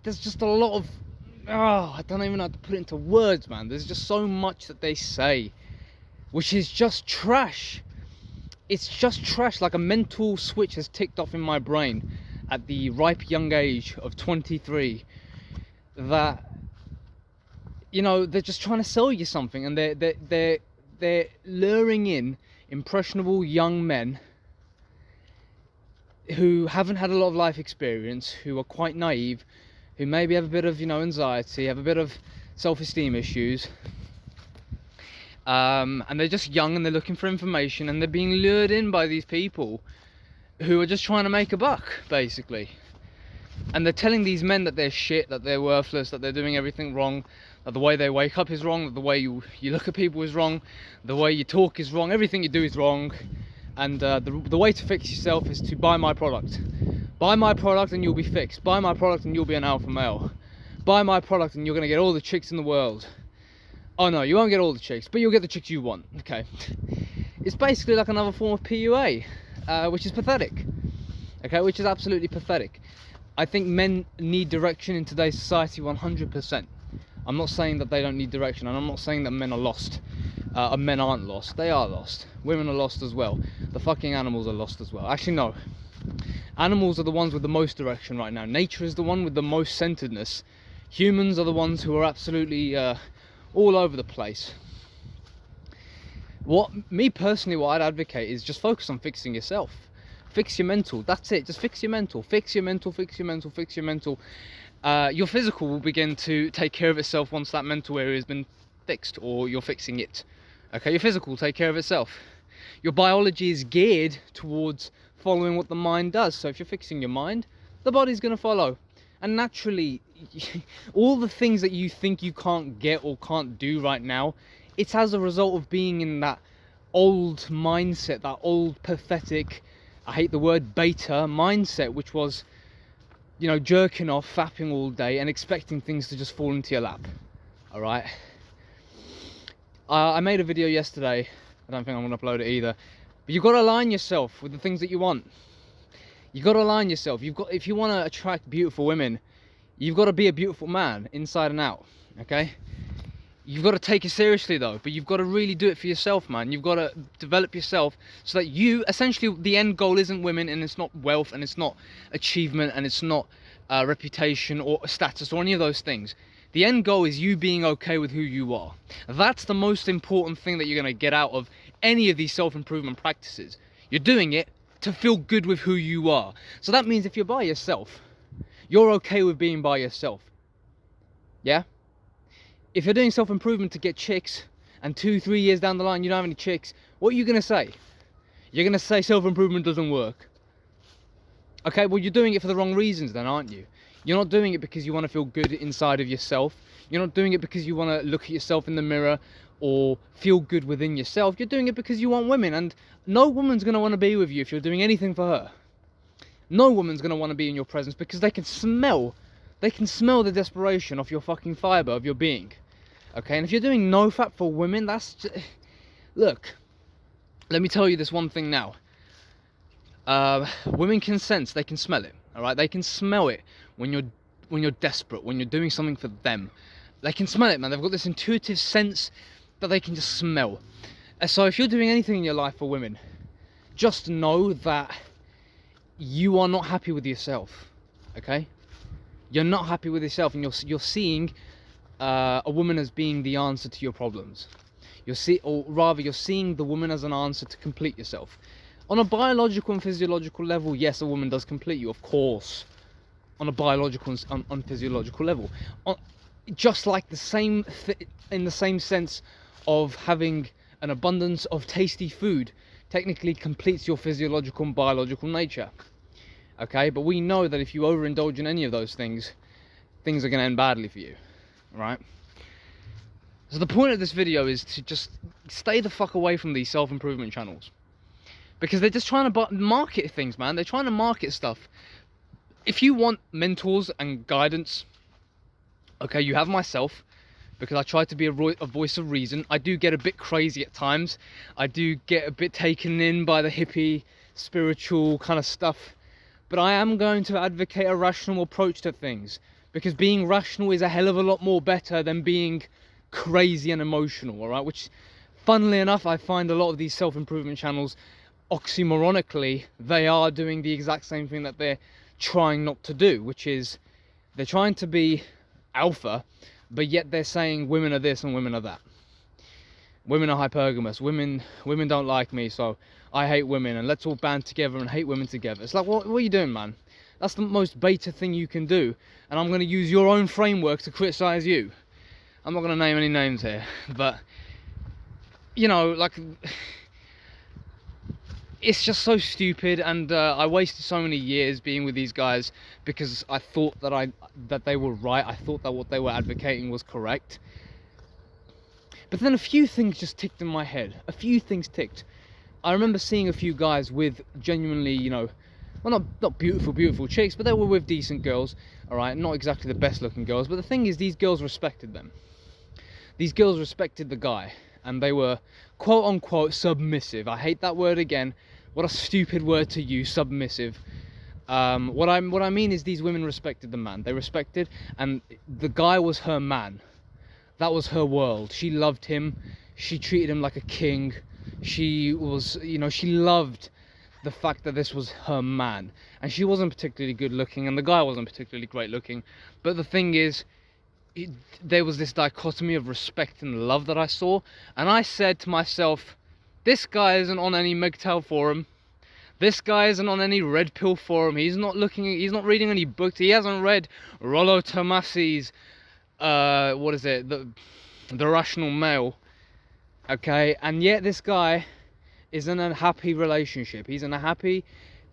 there's just a lot of, I don't even know how to put it into words, man. There's just so much that they say, which is just trash. It's just trash. Like a mental switch has ticked off in my brain at the ripe young age of 23, that, you know, they're just trying to sell you something, and they're luring in impressionable young men who haven't had a lot of life experience, who are quite naive, who maybe have a bit of, you know, anxiety, have a bit of self-esteem issues, and they're just young and they're looking for information, and they're being lured in by these people who are just trying to make a buck, basically. And they're telling these men that they're shit, that they're worthless, that they're doing everything wrong, that the way they wake up is wrong, that the way you look at people is wrong, the way you talk is wrong, everything you do is wrong. And the way to fix yourself is to buy my product. Buy my product and you'll be fixed. Buy my product and you'll be an alpha male. Buy my product and you're going to get all the chicks in the world. Oh no, you won't get all the chicks, but you'll get the chicks you want. Okay. It's basically like another form of PUA, which is pathetic. Okay, which is absolutely pathetic. I think men need direction in today's society 100%. I'm not saying that they don't need direction, and I'm not saying that men are lost. Men aren't lost. They are lost. Women are lost as well. The fucking animals are lost as well. Actually, no. Animals are the ones with the most direction right now. Nature is the one with the most centeredness. Humans are the ones who are absolutely all over the place. Me personally, what I'd advocate is just focus on fixing yourself. Fix your mental. That's it. Just fix your mental. Fix your mental. Fix your mental. Fix your mental. Your physical will begin to take care of itself once that mental area has been fixed, or you're fixing it. Okay, your physical will take care of itself. Your biology is geared towards following what the mind does. So if you're fixing your mind, the body's going to follow. And naturally, all the things that you think you can't get or can't do right now, it's as a result of being in that old mindset, that old pathetic, I hate the word, beta mindset, which was, you know, jerking off, fapping all day and expecting things to just fall into your lap. All right. I made a video yesterday. I don't think I'm going to upload it either. But you've got to align yourself with the things that you want. You've got to align yourself. If you want to attract beautiful women, you've got to be a beautiful man inside and out. Okay. You've got to take it seriously though, but you've got to really do it for yourself, man. You've got to develop yourself so that you, essentially, the end goal isn't women, and it's not wealth, and it's not achievement, and it's not reputation or status or any of those things. The end goal is you being okay with who you are. That's the most important thing that you're going to get out of any of these self-improvement practices. You're doing it to feel good with who you are. So that means if you're by yourself, you're okay with being by yourself. Yeah? If you're doing self-improvement to get chicks, and 2-3 years down the line you don't have any chicks, what are you going to say? You're going to say self-improvement doesn't work. Okay, well, you're doing it for the wrong reasons then, aren't you? You're not doing it because you want to feel good inside of yourself. You're not doing it because you want to look at yourself in the mirror or feel good within yourself. You're doing it because you want women, and no woman's going to want to be with you if you're doing anything for her. No woman's going to want to be in your presence because they can smell the desperation off your fucking fibre, of your being. Okay, and if you're doing no fap for women, that's just... Look, let me tell you this one thing now. Women can sense, they can smell it, all right? They can smell it when you're desperate, when you're doing something for them. They can smell it, man. They've got this intuitive sense that they can just smell. So if you're doing anything in your life for women, just know that you are not happy with yourself, okay? You're not happy with yourself, and you're seeing a woman as being the answer to your problems. You're seeing the woman as an answer to complete yourself. On a biological and physiological level, yes, a woman does complete you, of course. On a biological and physiological level, just like in the same sense of having an abundance of tasty food technically completes your physiological and biological nature. Okay, but we know that if you overindulge in any of those things are going to end badly for you. Right? So the point of this video is to just stay the fuck away from these self-improvement channels, because they're just trying to market things, man. They're trying to market stuff. If you want mentors and guidance, okay, you have myself, because I try to be a voice of reason. I do get a bit crazy at times. I do get a bit taken in by the hippie, spiritual kind of stuff, but I am going to advocate a rational approach to things. because being rational is a hell of a lot more better than being crazy and emotional, all right? Which, funnily enough, I find a lot of these self-improvement channels, oxymoronically, they are doing the exact same thing that they're trying not to do, which is they're trying to be alpha, but yet they're saying women are this and women are that. Women are hypergamous. Women don't like me, so I hate women, and let's all band together and hate women together. It's like, what are you doing, man? That's the most beta thing you can do, and I'm going to use your own framework to criticize you. I'm not going to name any names here, but, you know, like, it's just so stupid, and I wasted so many years being with these guys because I thought that they were right. I thought that what they were advocating was correct. But then a few things just ticked in my head. A few things ticked. I remember seeing a few guys with genuinely, you know, well, not beautiful chicks, but they were with decent girls, all right? Not exactly the best looking girls, but the thing is, these girls respected them. These girls respected the guy, and they were quote unquote submissive. I hate that word again. What a stupid word to use, submissive. What I mean is, these women respected the man. They respected, and the guy was her man. That was her world. She loved him. She treated him like a king. She was, you know, she loved the fact that this was her man. And she wasn't particularly good looking, and the guy wasn't particularly great looking. But the thing is, there was this dichotomy of respect and love that I saw. And I said to myself, this guy isn't on any MGTOW forum. This guy isn't on any red pill forum. He's not reading any books. He hasn't read Rollo Tomasi's what is it, the Rational Male, okay? And yet this guy is in a happy relationship. He's in a happy,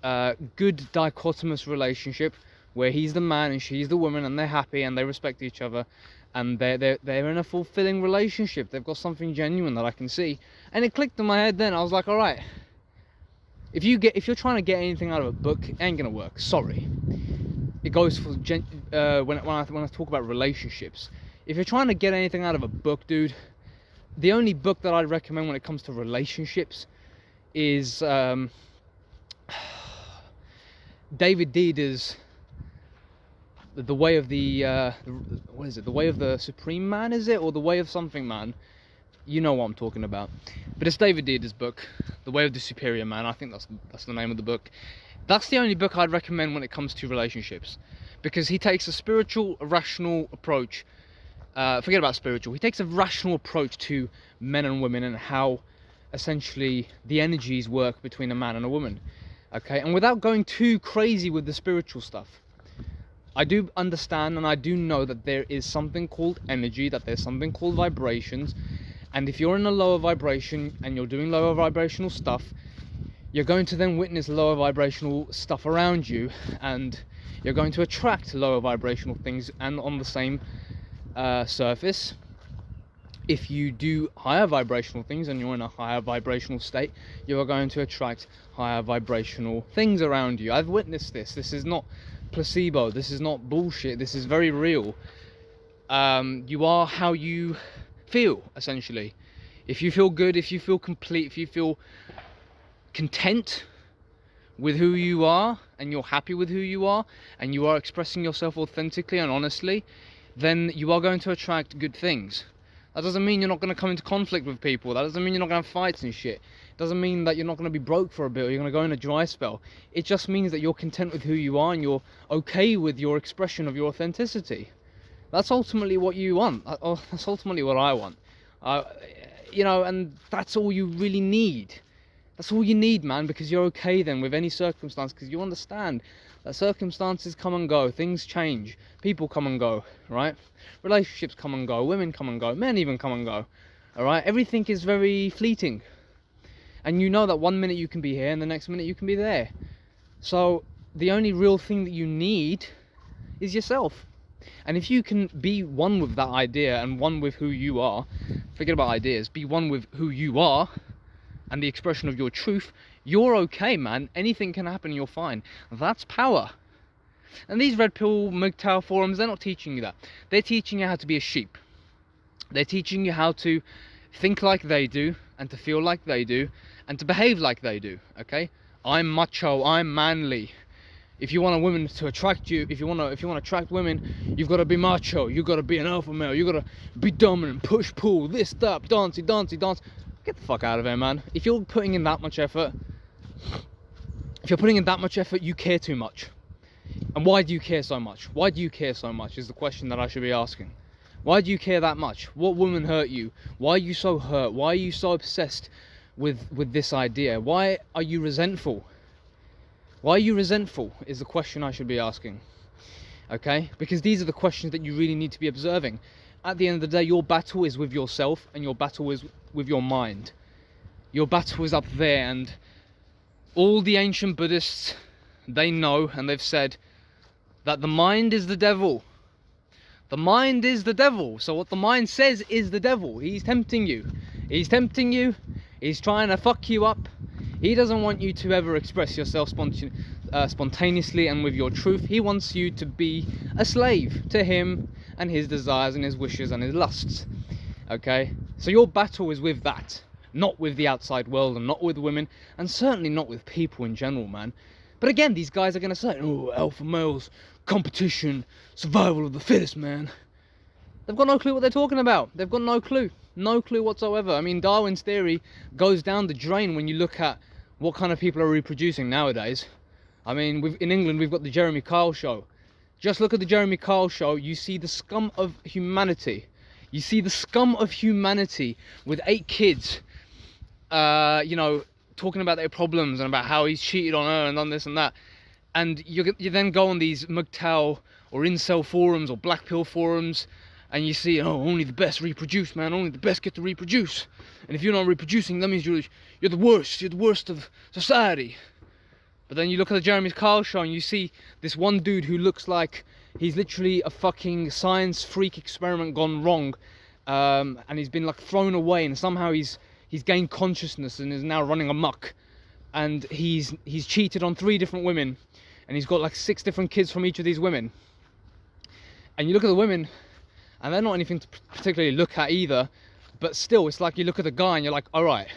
good dichotomous relationship where he's the man and she's the woman, and they're happy and they respect each other, and they're in a fulfilling relationship. They've got something genuine that I can see. And it clicked in my head then. I was like, all right, if you're trying to get anything out of a book, it ain't gonna work. Sorry. It goes for when I talk about relationships. If you're trying to get anything out of a book, dude, the only book that I'd recommend when it comes to relationships is David Deida's The Way of the what is it? The Way of the Supreme Man, is it, or The Way of Something Man? You know what I'm talking about. But it's David Deida's book, The Way of the Superior Man. I think that's the name of the book. That's the only book I'd recommend when it comes to relationships, because he takes a spiritual, rational approach. Forget about spiritual. He takes a rational approach to men and women and how essentially the energies work between a man and a woman. Okay, and without going too crazy with the spiritual stuff, I do understand and I do know that there is something called energy, that there's something called vibrations, and if you're in a lower vibration and you're doing lower vibrational stuff, you're going to then witness lower vibrational stuff around you, and you're going to attract lower vibrational things. And on the same surface, if you do higher vibrational things and you're in a higher vibrational state, you are going to attract higher vibrational things around you. I've witnessed this. This is not placebo. This is not bullshit. This is very real. You are how you feel, essentially. If you feel good, if you feel complete, if you feel content with who you are, and you're happy with who you are, and you are expressing yourself authentically and honestly, then you are going to attract good things. That doesn't mean you're not going to come into conflict with people. That doesn't mean you're not going to have fights and shit. It doesn't mean that you're not going to be broke for a bit, or you're going to go in a dry spell. It just means that you're content with who you are and you're okay with your expression of your authenticity. That's ultimately what you want. That's ultimately what I want. You know, and that's all you really need. That's all you need, man, because you're okay then with any circumstance, because you understand that circumstances come and go, things change, people come and go, right? Relationships come and go, women come and go, men even come and go, all right? Everything is very fleeting. And you know that one minute you can be here and the next minute you can be there. So the only real thing that you need is yourself. And if you can be one with that idea and one with who you are, forget about ideas, be one with who you are and the expression of your truth, you're okay, man. Anything can happen, you're fine. That's power. And these red pill MGTOW forums, they're not teaching you that. They're teaching you how to be a sheep. They're teaching you how to think like they do, and to feel like they do, and to behave like they do, okay? I'm macho, I'm manly, If you want a woman to attract you, if you want to attract women, you've got to be macho. You've got to be an alpha male. You've got to be dominant, push, pull, this, that, dancey, dancey, dance. Get the fuck out of here, man. If you're putting in that much effort, you care too much. And why do you care so much? Why do you care so much is the question that I should be asking. Why do you care that much? What woman hurt you? Why are you so hurt? Why are you so obsessed with this idea? Why are you resentful? Why are you resentful is the question I should be asking. Okay? Because these are the questions that you really need to be observing. At the end of the day, your battle is with yourself, and your battle is with your mind. Your battle is up there, and all the ancient Buddhists, they know, and they've said that the mind is the devil. The mind is the devil. So what the mind says is the devil. He's tempting you. He's tempting you. He's trying to fuck you up. He doesn't want you to ever express yourself spontaneously and with your truth. He wants you to be a slave to him and his desires and his wishes and his lusts. Okay? So your battle is with that. Not with the outside world and not with women. And certainly not with people in general, man. But again, these guys are going to say, oh, alpha males, competition, survival of the fittest, man. They've got no clue what they're talking about. They've got no clue. No clue whatsoever. I mean, Darwin's theory goes down the drain when you look at what kind of people are reproducing nowadays. I mean, in England, we've got the Jeremy Kyle show. Just look at the Jeremy Kyle show. You see the scum of humanity. You see the scum of humanity with 8 kids, talking about their problems and about how he's cheated on her and done this and that. And you then go on these MGTOW or incel forums or black pill forums, and you see, oh, only the best reproduce, man. Only the best get to reproduce. And if you're not reproducing, that means you're the worst. You're the worst of society. But then you look at the Jeremy Kyle show and you see this one dude who looks like he's literally a fucking science freak experiment gone wrong. And he's been like thrown away, and somehow he's gained consciousness and is now running amok. And he's cheated on 3 different women, and he's got like 6 different kids from each of these women. And you look at the women, and they're not anything to particularly look at either, but still, it's like you look at the guy and you're like, all right.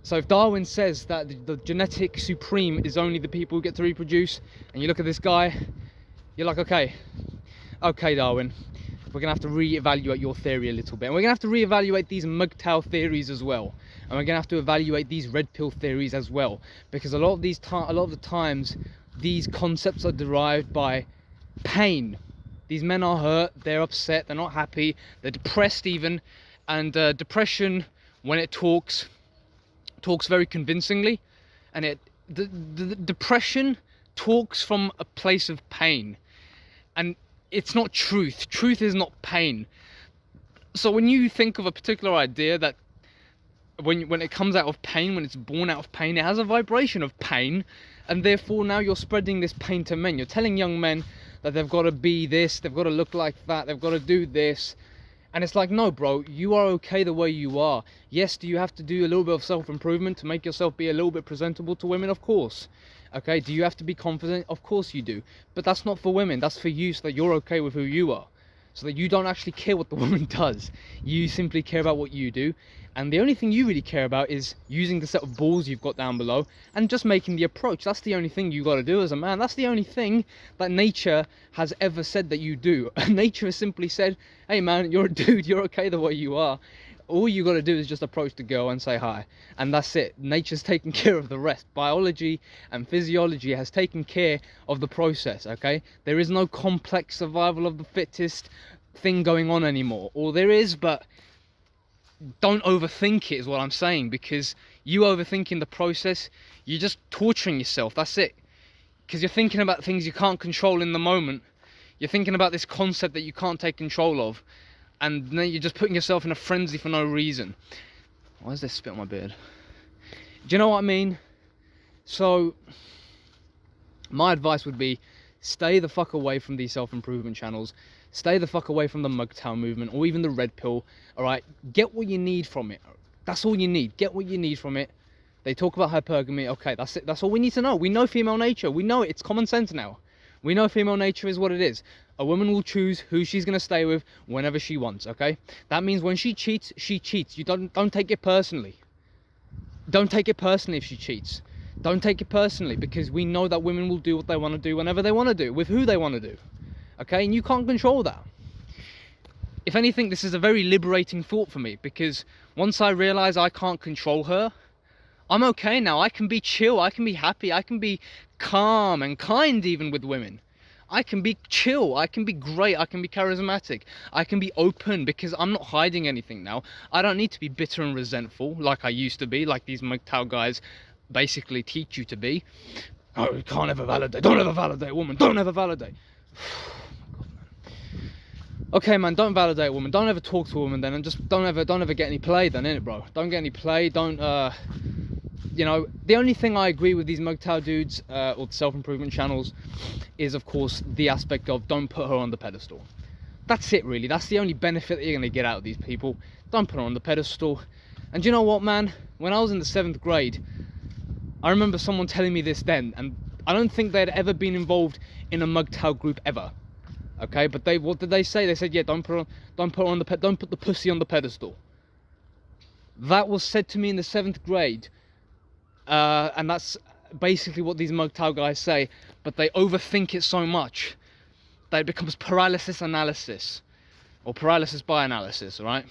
So if Darwin says that the genetic supreme is only the people who get to reproduce, and you look at this guy, you're like, okay, Darwin, we're going to have to re-evaluate your theory a little bit. And we're going to have to re-evaluate these MGTOW theories as well. And we're going to have to evaluate these red pill theories as well. Because a lot of the times, these concepts are derived by pain. These men are hurt, they're upset, they're not happy, they're depressed even. And depression, when it talks very convincingly. And the depression talks from a place of pain. And it's not truth. Truth is not pain. So when you think of a particular idea that when it comes out of pain, when it's born out of pain, it has a vibration of pain, and therefore now you're spreading this pain to men. You're telling young men that they've got to be this, they've got to look like that, they've got to do this. And it's like, no, bro, you are okay the way you are. Yes, do you have to do a little bit of self-improvement to make yourself be a little bit presentable to women? Of course. Okay, do you have to be confident? Of course you do. But that's not for women, that's for you, so that you're okay with who you are. So that you don't actually care what the woman does. You simply care about what you do. And the only thing you really care about is using the set of balls you've got down below and just making the approach. That's the only thing you got to do as a man. That's the only thing that nature has ever said that you do. Nature has simply said, hey man, you're a dude, you're okay the way you are. All you got to do is just approach the girl and say hi. And that's it. Nature's taken care of the rest. Biology and physiology has taken care of the process, okay? There is no complex survival of the fittest thing going on anymore. Or there is, but don't overthink it is what I'm saying, because you overthinking the process, you're just torturing yourself. That's it. Because you're thinking about things you can't control in the moment. You're thinking about this concept that you can't take control of, and then you're just putting yourself in a frenzy for no reason. Why is there spit on my beard? Do you know what I mean? So my advice would be, stay the fuck away from these self-improvement channels. Stay the fuck away from the MGTOW movement or even the red pill. All right, get what you need from it. That's all you need. Get what you need from it. They talk about hypergamy. Okay, that's it. That's all we need to know. We know female nature. We know it. It's common sense now. We know female nature is what it is. A woman will choose who she's going to stay with whenever she wants, okay? That means when she cheats, she cheats. You don't take it personally. Don't take it personally if she cheats. Don't take it personally, because we know that women will do what they want to do whenever they want to do, with who they want to do. Okay, and you can't control that. If anything, this is a very liberating thought for me, because once I realize I can't control her, I'm okay now. I can be chill, I can be happy, I can be calm and kind even with women. I can be chill, I can be great, I can be charismatic, I can be open, because I'm not hiding anything now. I don't need to be bitter and resentful like I used to be, like these MGTOW guys basically teach you to be. Oh, you can't ever validate, don't ever validate a woman, don't ever validate. Okay, man, don't validate a woman, don't ever talk to a woman then, and just don't ever get any play then, innit, bro? Don't get any play, don't, you know, the only thing I agree with these MGTOW dudes, or the self-improvement channels, is of course the aspect of don't put her on the pedestal. That's it, really. That's the only benefit that you're going to get out of these people. Don't put her on the pedestal. And you know what, man? When I was in the 7th grade, I remember someone telling me this then, and I don't think they'd ever been involved in a MGTOW group ever. Okay, but what did they say? They said, yeah, don't put the pussy on the pedestal. That was said to me in the 7th grade. And that's basically what these MGTOW guys say, but they overthink it so much that it becomes paralysis analysis, or paralysis by analysis, right?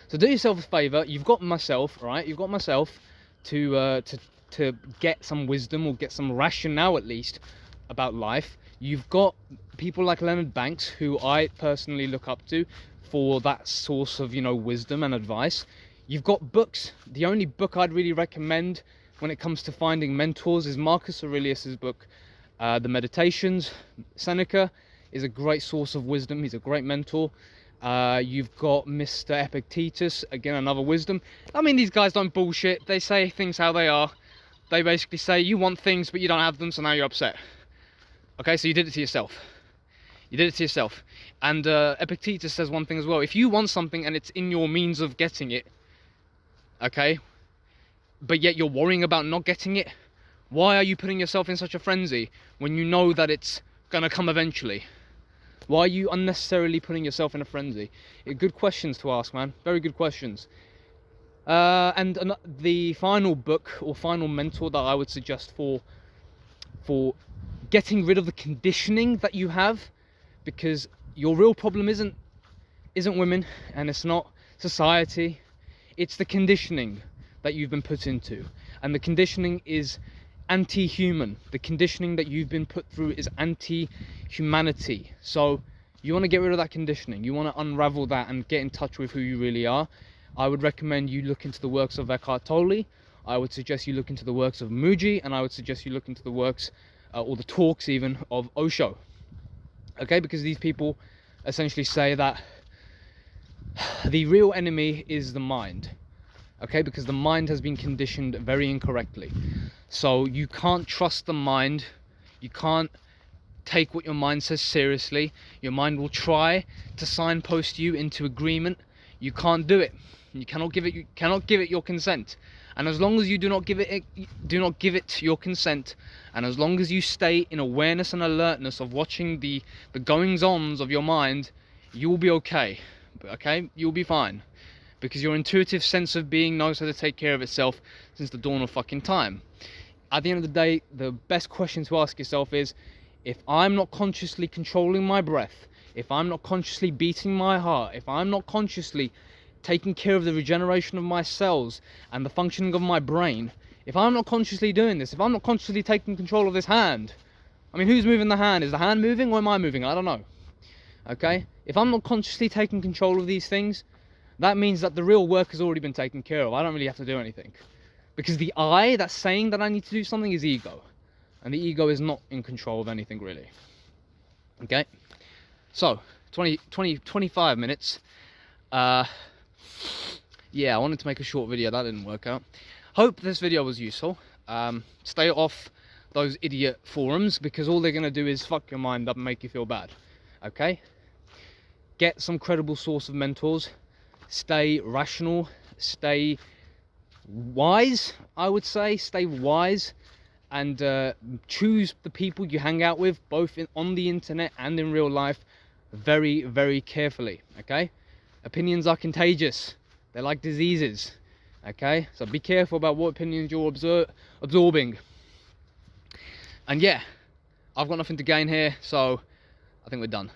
So do yourself a favor. You've got myself, right? You've got myself to get some wisdom, or get some rationale at least about life. You've got people like Leonard Banks, who I personally look up to for that source of, you know, wisdom and advice. You've got books. The only book I'd really recommend when it comes to finding mentors is Marcus Aurelius's book, The Meditations. Seneca is a great source of wisdom. He's a great mentor. You've got Mr. Epictetus, again, another wisdom. I mean, these guys don't bullshit. They say things how they are. They basically say, you want things, but you don't have them, so now you're upset. Okay, so you did it to yourself. You did it to yourself. And Epictetus says one thing as well. If you want something and it's in your means of getting it, okay, but yet you're worrying about not getting it, why are you putting yourself in such a frenzy when you know that it's gonna come eventually? Why are you unnecessarily putting yourself in a frenzy? Good questions to ask, man. Very good questions. And the final book or final mentor that I would suggest for getting rid of the conditioning that you have, because your real problem isn't women, and it's not society. It's the conditioning that you've been put into, and the conditioning is anti-human. The conditioning that you've been put through is anti-humanity. So you want to get rid of that conditioning. You want to unravel that and get in touch with who you really are. I would recommend you look into the works of Eckhart Tolle. I would suggest you look into the works of Muji, and I would suggest you look into the works or the talks even of Osho. Okay, because these people essentially say that the real enemy is the mind. Okay, because the mind has been conditioned very incorrectly. So you can't trust the mind. You can't take what your mind says seriously. Your mind will try to signpost you into agreement. You can't do it. You cannot give it your consent. And as long as you do not give it your consent, and as long as you stay in awareness and alertness of watching the goings-ons of your mind, you will be okay. Okay, you'll be fine, because your intuitive sense of being knows how to take care of itself since the dawn of fucking time. At the end of the day, the best question to ask yourself is, if I'm not consciously controlling my breath, if I'm not consciously beating my heart, if I'm not consciously taking care of the regeneration of my cells and the functioning of my brain, if I'm not consciously doing this, if I'm not consciously taking control of this hand, I mean, who's moving the hand? Is the hand moving or am I moving? I don't know. Okay? If I'm not consciously taking control of these things, that means that the real work has already been taken care of. I don't really have to do anything. Because the I that's saying that I need to do something is ego. And the ego is not in control of anything, really. Okay? So, 25 minutes. Yeah, I wanted to make a short video. That didn't work out. Hope this video was useful. Stay off those idiot forums, because all they're going to do is fuck your mind up and make you feel bad. Okay? Get some credible source of mentors. Stay rational. Stay wise, I would say. Stay wise. And choose the people you hang out with, both on the internet and in real life, very, very carefully. Okay? Opinions are contagious. They're like diseases. Okay, so be careful about what opinions you're absorbing. And yeah, I've got nothing to gain here, so I think we're done.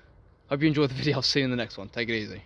Hope you enjoyed the video. I'll see you in the next one. Take it easy.